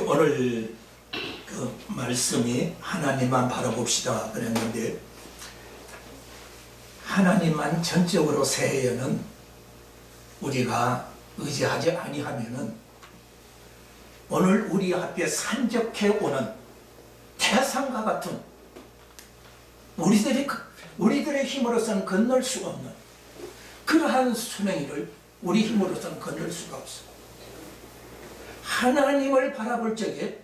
오늘 그 말씀이 하나님만 바라봅시다 그랬는데, 하나님만 전적으로 새해에는 우리가 의지하지 아니하면은 오늘 우리 앞에 산적해 오는 태산과 같은 우리들의 힘으로서는 건널 수 없는 그러한 수명이를 우리 힘으로서는 건널 수가 없어. 하나님을 바라볼 적에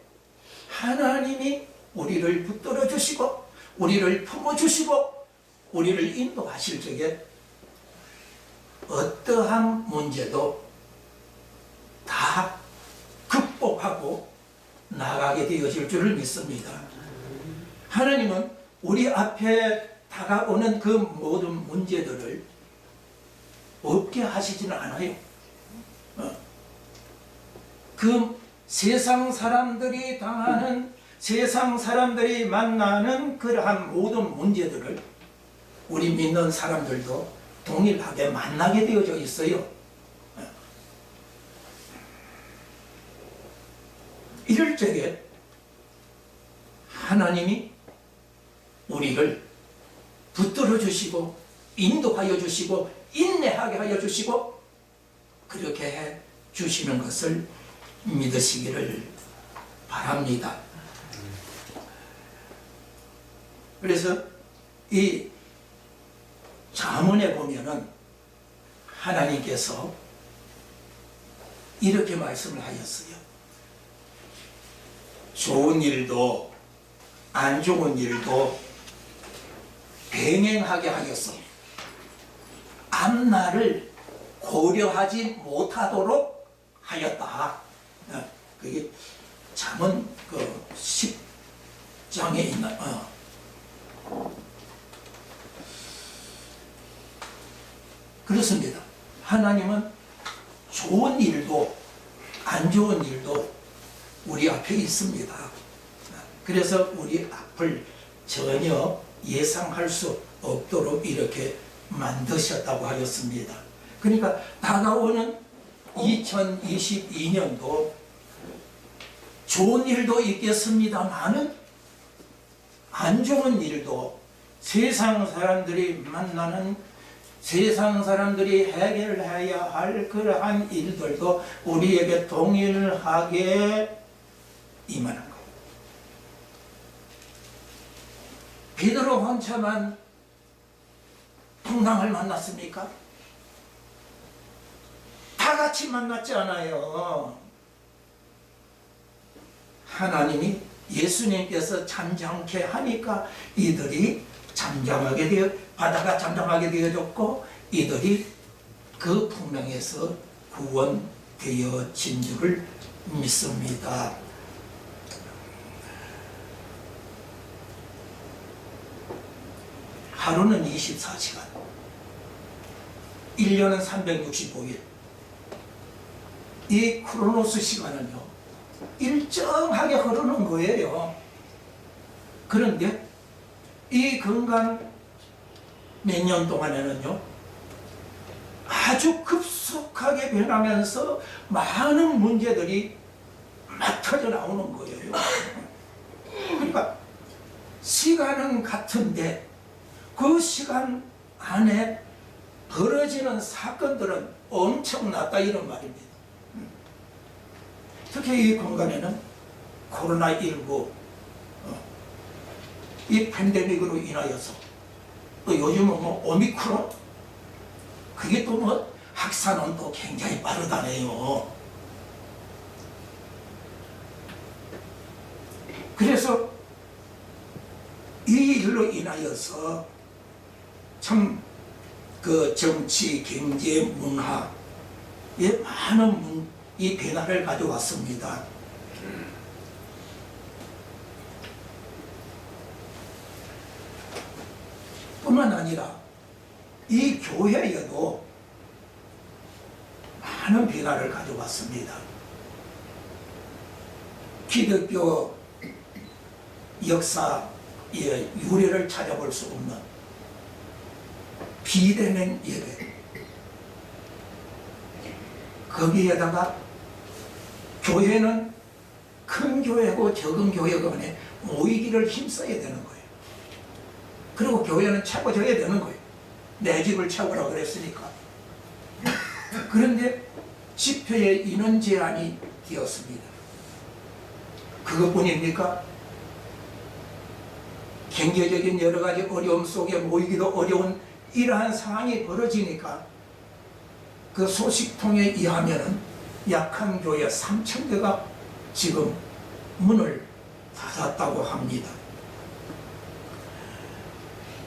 하나님이 우리를 붙들어 주시고 우리를 품어 주시고 우리를 인도하실 적에 어떠한 문제도 다 극복하고 나가게 되어질 줄을 믿습니다. 하나님은 우리 앞에 다가오는 그 모든 문제들을 없게 하시지는 않아요. 그 세상 사람들이 당하는, 세상 사람들이 만나는 그러한 모든 문제들을 우리 믿는 사람들도 동일하게 만나게 되어져 있어요. 이럴 적에 하나님이 우리를 붙들어 주시고 인도하여 주시고 인내하게 하여 주시고 그렇게 해 주시는 것을 믿으시기를 바랍니다. 그래서 이 잠언에 보면은 하나님께서 이렇게 말씀을 하였어요. 좋은 일도 안 좋은 일도 병행하게 하였어. 앞날을 고려하지 못하도록 하였다. 그게 잠언 그 10장에 있는 그렇습니다. 하나님은 좋은 일도 안 좋은 일도 우리 앞에 있습니다. 그래서 우리 앞을 전혀 예상할 수 없도록 이렇게 만드셨다고 하였습니다. 그러니까 다가오는 2022년도 좋은 일도 있겠습니다만은 안 좋은 일도 세상 사람들이 만나는, 세상 사람들이 해결해야 할 그러한 일들도 우리에게 동일하게 임하는 거예요. 베드로 혼자만 풍랑을 만났습니까? 다 같이 만났지 않아요. 하나님이 예수님께서 잠잠케 하니까 이들이 잠잠하게 되어, 바다가 잠잠하게 되어졌고 이들이 그 풍랑에서 구원되어진 줄을 믿습니다. 하루는 24시간, 1년은 365일. 이 크로노스 시간은요 일정하게 흐르는 거예요. 그런데 이 건강 몇 년 동안에는요 아주 급속하게 변하면서 많은 문제들이 막 터져 나오는 거예요. 그러니까 시간은 같은데 그 시간 안에 벌어지는 사건들은 엄청나다 이런 말입니다. 특히 이 공간에는 코로나19 이 팬데믹으로 인하여서 또 요즘은 뭐 오미크론 그게 또 뭐 확산은 또 굉장히 빠르다네요. 그래서 이 일로 인하여서 참 그 정치, 경제, 문화에 많은 이 변화를 가져왔습니다. 뿐만 아니라 이 교회에도 많은 변화를 가져왔습니다. 기독교 역사의 유래를 찾아볼 수 없는 비대면 예배, 거기에다가 교회는 큰 교회고 적은 교회가 간에 모이기를 힘써야 되는 거예요. 그리고 교회는 채워져야 되는 거예요. 내 집을 채우라고 그랬으니까. 그런데 집회의 인원 제한이 되었습니다. 그것뿐입니까? 경제적인 여러 가지 어려움 속에 모이기도 어려운 이러한 상황이 벌어지니까 그 소식통에 의하면 약한 교회 3,000개가 지금 문을 닫았다고 합니다.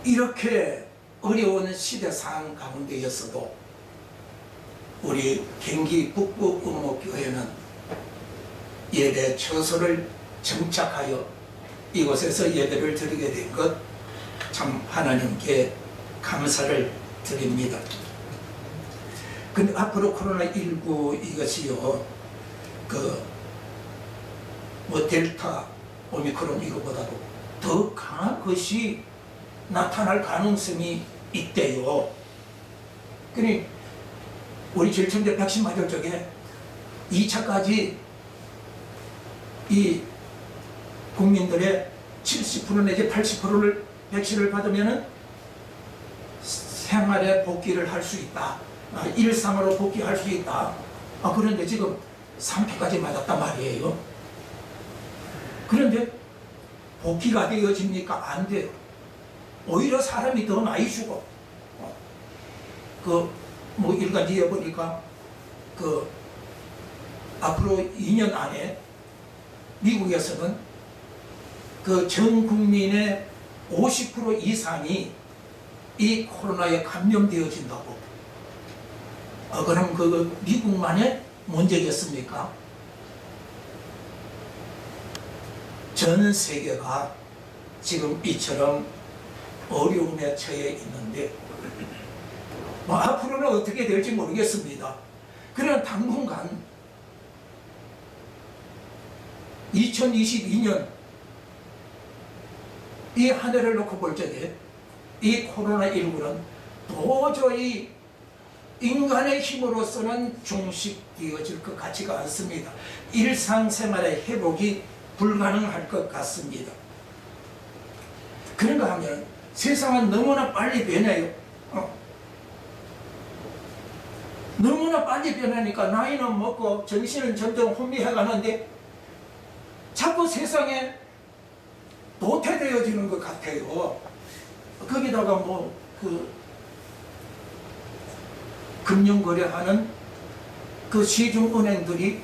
이렇게 어려운 시대 상황 가운데에서도 우리 경기 북부 음목교회는 예배 처소를 정착하여 이곳에서 예배를 드리게 된 것 참 하나님께 감사를 드립니다. 근데 앞으로 코로나19 이것이요, 델타, 오미크론 이거보다도 더 강한 것이 나타날 가능성이 있대요. 그러니 우리 제일 처음에 백신 맞을 적에 2차까지 이 국민들의 70% 내지 80%를 백신을 받으면은 생활에 복귀를 할 수 있다. 일상으로 복귀할 수 있다. 그런데 지금 3피까지 맞았단 말이에요. 그런데 복귀가 되어집니까? 안 돼요. 오히려 사람이 더 많이 죽어. 일간지에 보니까 앞으로 2년 안에 미국에서는 전 국민의 50% 이상이 이 코로나에 감염되어진다고. 그럼 미국만의 문제겠습니까? 전 세계가 지금 이처럼 어려움에 처해 있는데 앞으로는 어떻게 될지 모르겠습니다. 그러나 당분간 2022년 이 한 해를 놓고 볼 적에 이 코로나19는 도저히 인간의 힘으로서는 종식되어질 것 같지가 않습니다. 일상생활의 회복이 불가능할 것 같습니다. 그런가 하면 세상은 너무나 빨리 변해요. 너무나 빨리 변하니까 나이는 먹고 정신은 점점 혼미해 가는데 자꾸 세상에 도태되어지는 것 같아요. 거기다가 금융거래하는 시중은행들이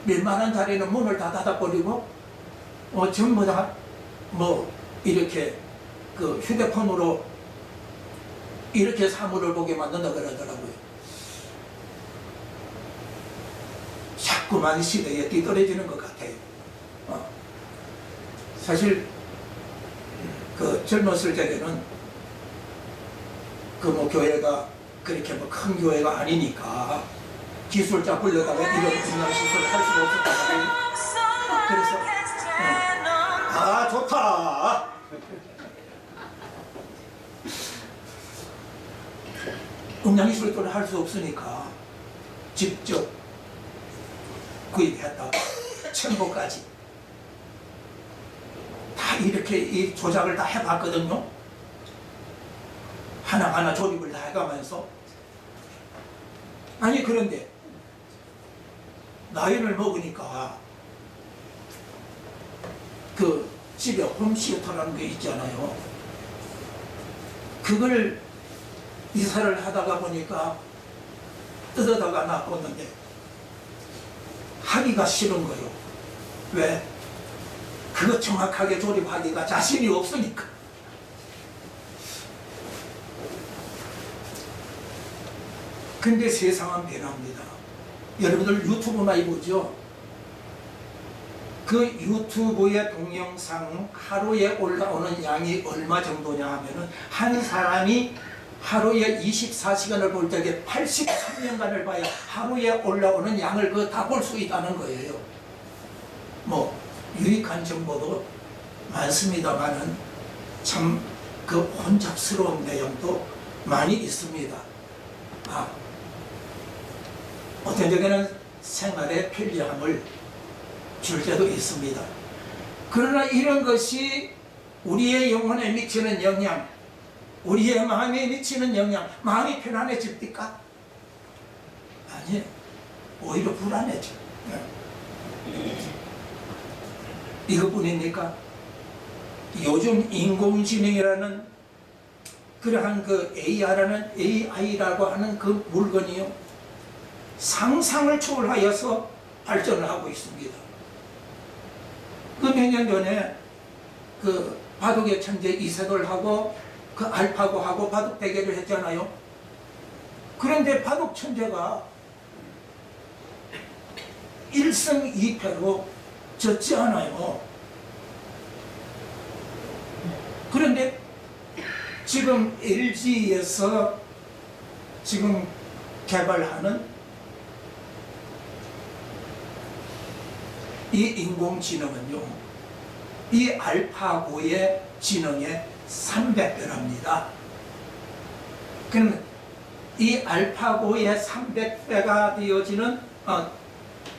웬만한 자리는 문을 다 닫아버리고 전부 다 이렇게 휴대폰으로 이렇게 사물을 보게 만든다 그러더라고요. 자꾸만 시대에 뒤떨어지는 것 같아요. 사실 젊었을 적에는 교회가 그렇게 큰 교회가 아니니까 기술자 불러다가 이런 음악시설을 할 수가 없었거든요. 그래서 좋다. 음향시설을 할 수 없으니까 직접 구입했다가 첨보까지 다 이렇게 이 조작을 다 해봤거든요. 하나하나 조립을 다 해가면서. 그런데 나이를 먹으니까 집에 홈시어터라는 게 있잖아요. 그걸 이사를 하다가 보니까 뜯어다가 놔뒀는데 하기가 싫은 거예요. 왜? 그거 정확하게 조립하기가 자신이 없으니까. 근데 세상은 변합니다. 여러분들 유튜브 많이 보죠? 유튜브의 동영상 하루에 올라오는 양이 얼마 정도냐 하면은 한 사람이 하루에 24시간을 볼 적에 83년간을 봐야 하루에 올라오는 양을 다 볼 수 있다는 거예요. 유익한 정보도 많습니다만은 참 혼잡스러운 내용도 많이 있습니다. 어떤 적에는 생활의 편리함을 줄 때도 있습니다. 그러나 이런 것이 우리의 영혼에 미치는 영향, 우리의 마음에 미치는 영향, 마음이 편안해집니까? 아니에요. 오히려 불안해져. 이것뿐입니까? 요즘 인공지능이라는 그러한 그 AI라고 하는 그 물건이요, 상상을 초월하여서 발전을 하고 있습니다. 그 몇 년 전에 그 바둑의 천재 이세돌하고 그 알파고하고 바둑 대결을 했잖아요. 그런데 바둑 천재가 1승 2패로 졌지 않아요. 그런데 지금 LG에서 지금 개발하는 이 인공지능은요, 이 알파고의 지능의 300배랍니다. 그러면 이 알파고의 300배가 되어지는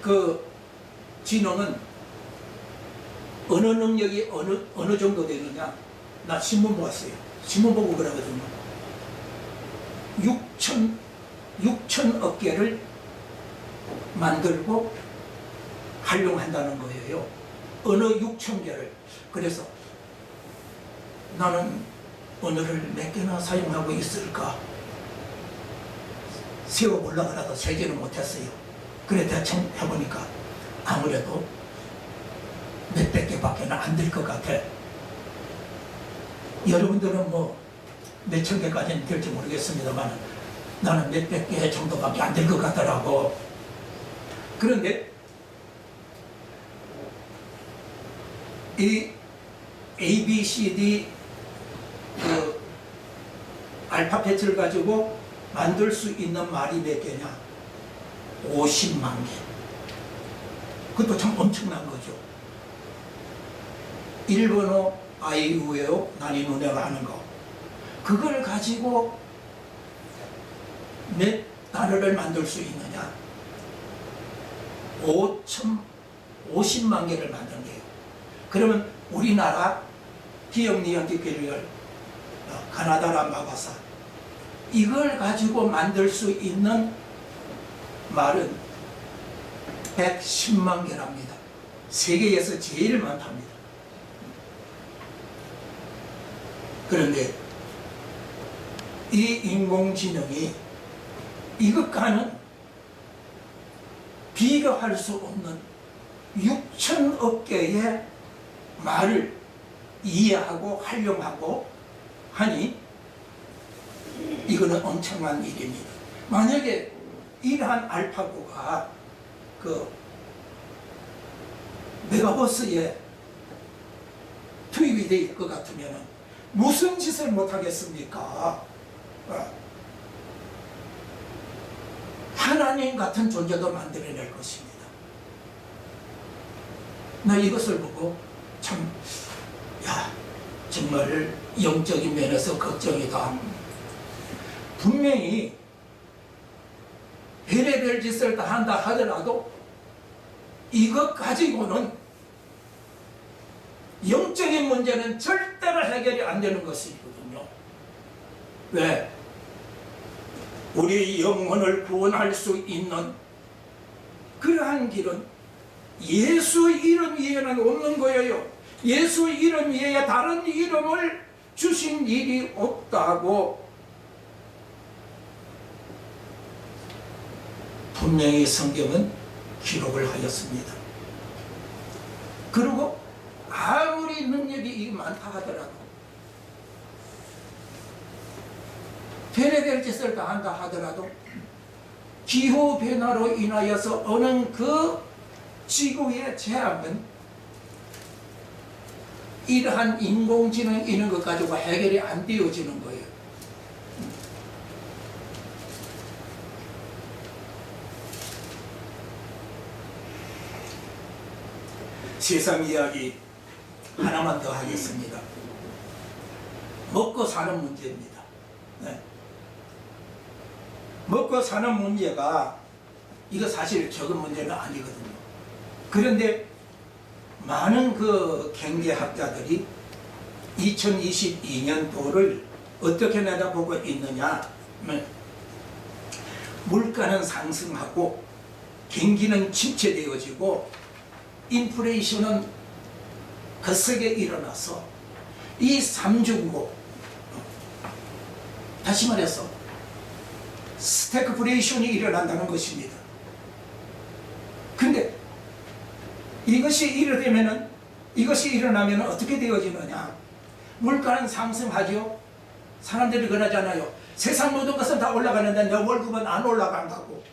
그 지능은 어느 능력이 어느 정도 되느냐? 나 신문 보았어요. 신문 보고 그러거든요. 6천억 개를 만들고 활용한다는 거예요. 어느 6천 개를. 그래서 나는 언어를 몇 개나 사용하고 있을까? 세워보려고 하도 세지는 못했어요. 그래 대충 해보니까 아무래도 몇백 개밖에 안 될 것 같아. 여러분들은 뭐 몇천 개까지는 될지 모르겠습니다만 나는 몇백 개 정도밖에 안 될 것 같더라고. 그런데 이 ABCD 그 알파벳을 가지고 만들 수 있는 말이 몇 개냐? 50만 개. 그것도 참 엄청난 거죠. 일본어 아이우에오 나니누네로 하는 거, 그걸 가지고 몇 단어를 만들 수 있느냐? 50만 개를 만든 거예요. 그러면 우리나라 기억니언티페리얼 가나다라 마바사, 이걸 가지고 만들 수 있는 말은 110만 개랍니다. 세계에서 제일 많답니다. 그런데 이 인공지능이 이것과는 비교할 수 없는 6천억 개의 말을 이해하고 활용하고 하니 이거는 엄청난 일입니다. 만약에 이러한 알파고가 그 메가버스에 투입이 될 것 같으면 무슨 짓을 못하겠습니까? 하나님 같은 존재도 만들어낼 것입니다. 나 이것을 보고 참, 정말 영적인 면에서 걱정이다. 분명히 별의별 짓을 다 한다 하더라도 이것 가지고는 영적인 문제는 절대로 해결이 안 되는 것이거든요. 왜? 우리 영혼을 구원할 수 있는 그러한 길은 예수 이름 위에는 없는 거예요. 예수 이름 위에 다른 이름을 주신 일이 없다고 분명히 성경은 기록을 하였습니다. 그리고 아무리 능력이 많다 하더라도 별의별 짓을 다 한다 하더라도 기후변화로 인하여서 오는 그 지구의 재앙은 이러한 인공지능 이런 것 가지고 해결이 안 되어지는 거예요. 세상 이야기 하나만 더 하겠습니다. 먹고 사는 문제입니다. 네. 먹고 사는 문제가 이거 사실 적은 문제는 아니거든요. 그런데 많은 그 경제학자들이 2022년도를 어떻게 내다보고 있느냐 하면, 물가는 상승하고 경기는 침체되어지고 인플레이션은 거세게 일어나서 이 삼중고, 다시 말해서 스태그플레이션이 일어난다는 것입니다. 근데 이것이 일어나면 어떻게 되어지느냐? 물가는 상승하죠. 사람들이 그러잖아요. 세상 모든 것은 다 올라가는데 내 월급은 안 올라간다고.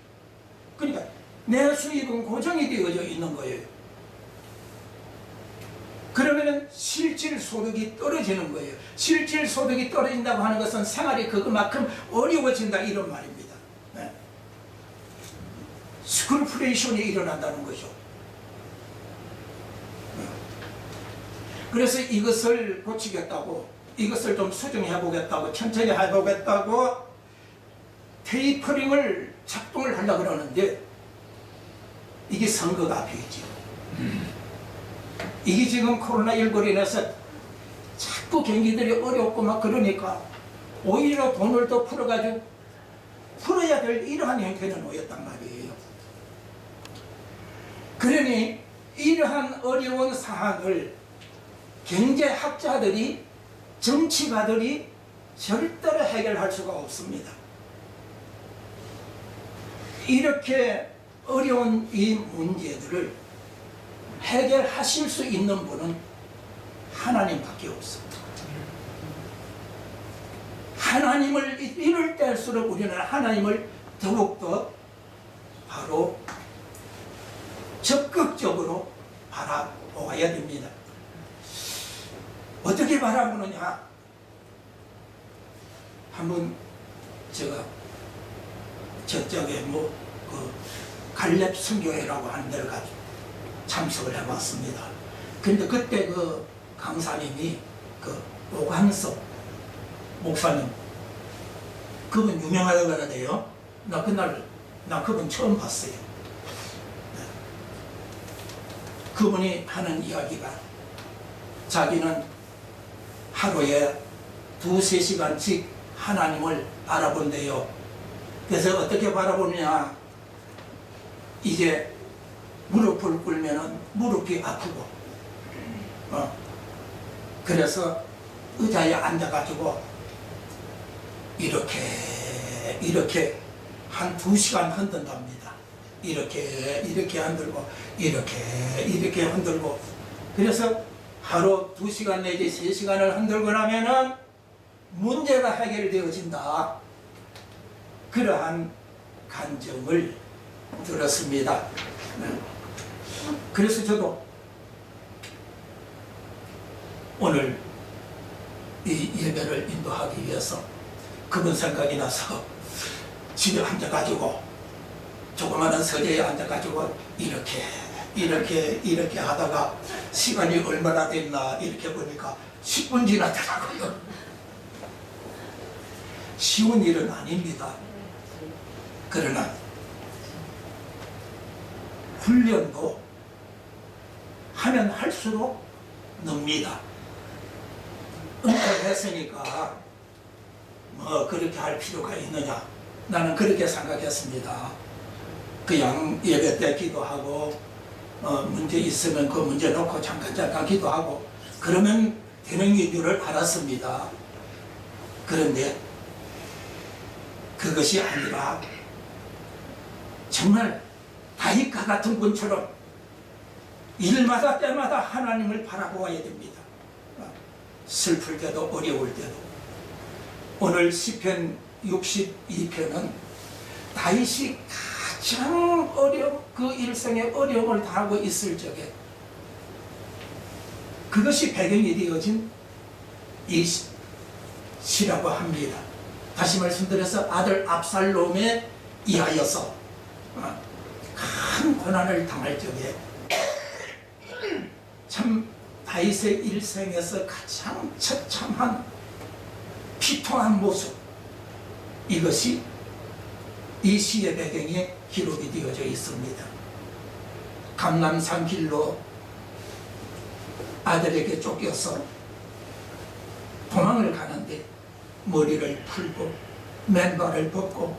그러니까 내 수입은 고정이 되어져 있는 거예요. 그러면은 실질 소득이 떨어지는 거예요. 실질 소득이 떨어진다고 하는 것은 생활이 그만큼 어려워진다, 이런 말입니다. 네. 스쿨플레이션이 일어난다는 거죠. 네. 그래서 이것을 고치겠다고, 이것을 좀 수정해 보겠다고, 천천히 해보겠다고 테이퍼링을 작동을 하려고 그러는데, 이게 선거가 앞이죠. 이게 지금 코로나19로 인해서 자꾸 경기들이 어렵고 막 그러니까 오히려 돈을 더 풀어가지고 풀어야 될 이러한 형태는 오였단 말이에요. 그러니 이러한 어려운 사항을 경제학자들이, 정치가들이 절대로 해결할 수가 없습니다. 이렇게 어려운 이 문제들을 해결하실 수 있는 분은 하나님밖에 없습니다. 하나님을 이럴 때일수록 우리는 하나님을 더욱더 바로 적극적으로 바라보아야 됩니다. 어떻게 바라보느냐? 한번 제가 저쪽에 갈렙 선교회라고 하는 데를 가지고 참석을 해봤습니다. 근데 그때 그 강사님이 오광석 목사님, 그분 유명하다고 그러네요. 나 그분 처음 봤어요. 네. 그분이 하는 이야기가, 자기는 하루에 2~3시간씩 하나님을 바라본대요. 그래서 어떻게 바라보느냐? 이제 무릎을 꿇으면 무릎이 아프고, 그래서 의자에 앉아가지고 이렇게 한 2시간 흔든답니다. 이렇게 흔들고 이렇게 흔들고. 그래서 하루 2시간 내지 3시간을 흔들고 나면은 문제가 해결되어진다. 그러한 간증을 들었습니다. 그래서 저도 오늘 이 예배를 인도하기 위해서 그분 생각이 나서 집에 앉아가지고, 조그마한 서재에 앉아가지고 이렇게 하다가 시간이 얼마나 됐나 이렇게 보니까 10분 지났더라고요. 쉬운 일은 아닙니다. 그러나 훈련도 하면 할수록 늡니다. 은퇴했으니까 그렇게 할 필요가 있느냐? 나는 그렇게 생각했습니다. 그냥 예배 때 기도하고 문제 있으면 그 문제 놓고 잠깐 기도하고 그러면 되는 줄 알았습니다. 그런데 그것이 아니라 정말 다윗과 같은 분처럼 일마다 때마다 하나님을 바라보아야 됩니다. 슬플 때도 어려울 때도. 오늘 시편 62편은 다윗이 가장 그 일생의 어려움을 당하고 있을 적에 그것이 배경이 되어진 이 시라고 합니다. 다시 말씀드려서 아들 압살롬에 의하여서 큰 고난을 당할 적에 참 다윗의 일생에서 가장 처참한 피통한 모습, 이것이 이 시의 배경에 기록이 되어져 있습니다. 감람산 길로 아들에게 쫓겨서 도망을 가는데 머리를 풀고 맨발을 벗고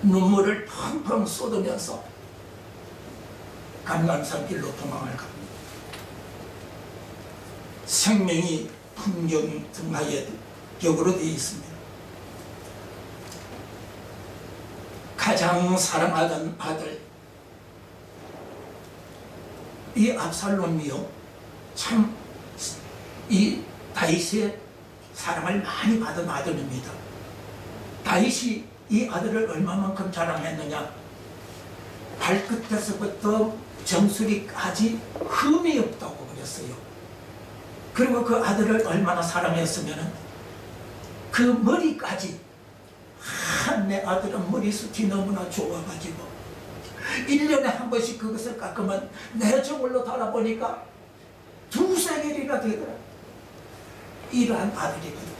눈물을 펑펑 쏟으면서 감람산 길로 도망을 갑니다. 생명이 풍경 등하에 격으로 되어 있습니다. 가장 사랑하던 아들 이 압살롬이요, 참 이 다윗의 사랑을 많이 받은 아들입니다. 다윗이 이 아들을 얼마만큼 자랑했느냐, 발끝에서부터 정수리까지 흠이 없다고 그랬어요. 그리고 그 아들을 얼마나 사랑했으면 그 머리까지, 내 아들은 머리숱이 너무나 좋아가지고 1년에 한 번씩 그것을 깎으면 내 저울로 달아보니까 2세겔이나 되더라. 이러한 아들이거든.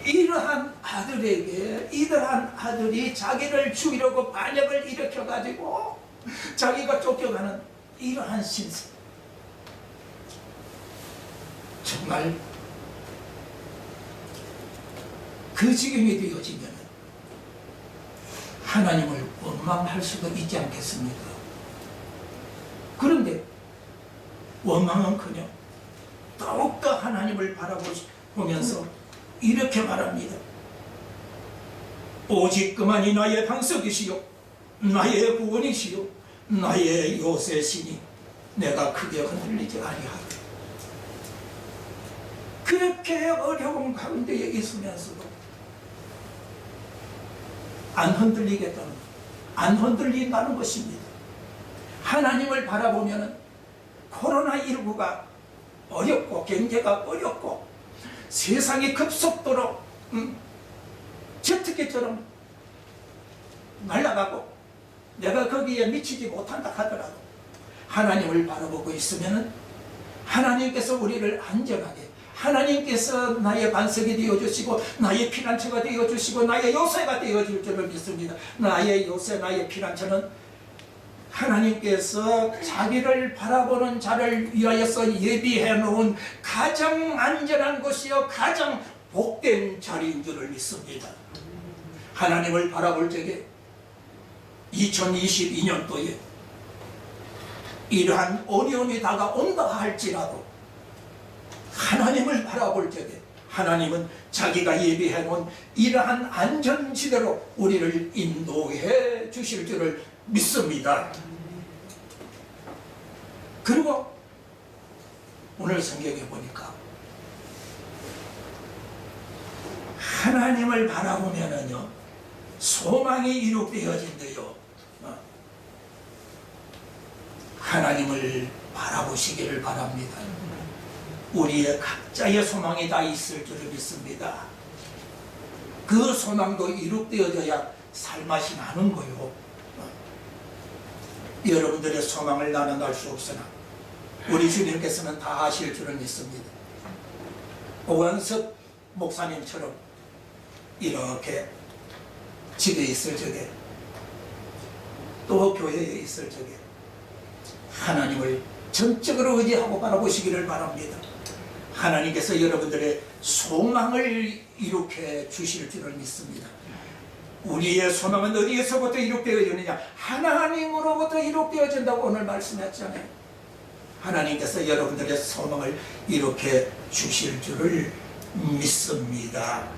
이러한 아들에게 이러한 아들이 자기를 죽이려고 반역을 일으켜가지고 자기가 쫓겨가는 이러한 신세, 정말 그 지경이 되어지면 하나님을 원망할 수도 있지 않겠습니까? 그런데 원망은커녕 더욱더 하나님을 바라보면서 이렇게 말합니다. 오직 그만이 나의 방석이시요 나의 구원이시요 나의 요새시니 내가 크게 흔들리지 아니하리. 그렇게 어려운 가운데에 있으면서도 안 흔들리겠다는, 안 흔들린다는 것입니다. 하나님을 바라보면 코로나19가 어렵고 경제가 어렵고 세상이 급속도로 제트기처럼 날아가고 내가 거기에 미치지 못한다 하더라도 하나님을 바라보고 있으면 하나님께서 우리를 안전하게, 하나님께서 나의 반석이 되어주시고 나의 피난처가 되어주시고 나의 요새가 되어줄 줄을 믿습니다. 나의 요새, 나의 피난처는 하나님께서 자기를 바라보는 자를 위하여서 예비해 놓은 가장 안전한 곳이요 가장 복된 자리인 줄을 믿습니다. 하나님을 바라볼 적에 2022년도에 이러한 어려움이 다가온다 할지라도 하나님을 바라볼 적에 하나님은 자기가 예비해 놓은 이러한 안전지대로 우리를 인도해 주실 줄을 믿습니다. 그리고 오늘 성경에 보니까 하나님을 바라보면은요 소망이 이룩되어진대요. 하나님을 바라보시기를 바랍니다. 우리의 각자의 소망이 다 있을 줄을 믿습니다. 그 소망도 이룩되어져야 살맛이 나는 거요. 여러분들의 소망을 나는 알 수 없으나 우리 주님께서는 다 아실 줄을 믿습니다. 오원석 목사님처럼 이렇게 집에 있을 적에 또 교회에 있을 적에 하나님을 전적으로 의지하고 바라보시기를 바랍니다. 하나님께서 여러분들의 소망을 이룩해 주실 줄을 믿습니다. 우리의 소망은 어디에서부터 이룩되어지느냐? 하나님으로부터 이룩되어진다고 오늘 말씀했잖아요. 하나님께서 여러분들의 소망을 이룩해 주실 줄을 믿습니다.